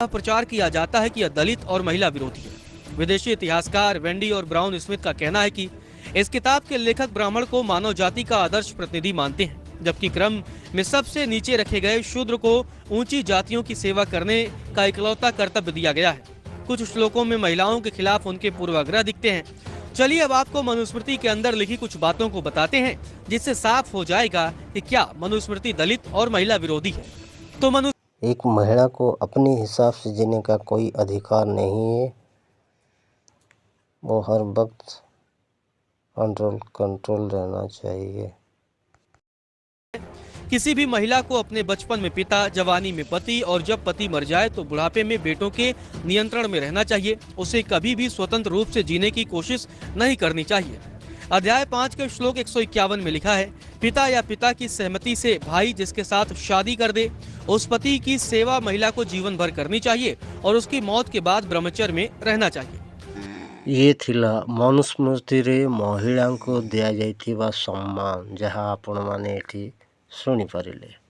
प्रचार किया जाता है कि यह दलित और महिला विरोधी है। विदेशी इतिहासकार वेंडी और ब्राउन स्मिथ का कहना है कि इस किताब के लेखक ब्राह्मण को मानव जाति का आदर्श प्रतिनिधि मानते हैं, जबकि क्रम में सबसे नीचे रखे गए शूद्र को ऊंची जातियों की सेवा करने का इकलौता कर्तव्य दिया गया है। कुछ श्लोकों में महिलाओं के खिलाफ उनके पूर्वाग्रह दिखते हैं। चलिए अब आपको मनुस्मृति के अंदर लिखी कुछ बातों को बताते हैं, जिससे साफ हो जाएगा कि क्या मनुस्मृति दलित और महिला विरोधी है। तो एक महिला को अपने हिसाब से जीने का कोई अधिकार नहीं है। वो हर वक्त कंट्रोल रहना चाहिए। किसी भी महिला को अपने बचपन में पिता, जवानी में पति और जब पति मर जाए तो बुढ़ापे में बेटों के नियंत्रण में रहना चाहिए। उसे कभी भी स्वतंत्र रूप से जीने की कोशिश नहीं करनी चाहिए। अध्याय 5 के श्लोक 151 में लिखा है, पिता या पिता की सहमति से भाई जिसके साथ शादी कर दे, उस पति की सेवा महिला को जीवन भर करनी चाहिए और उसकी मौत के बाद ब्रह्मचर्य में रहना चाहिए। ये थिला मनुस्मृति रे महिला को दिया जाइथिबा सम्मान, जहाँ आपण माने एठी सुनी परिले।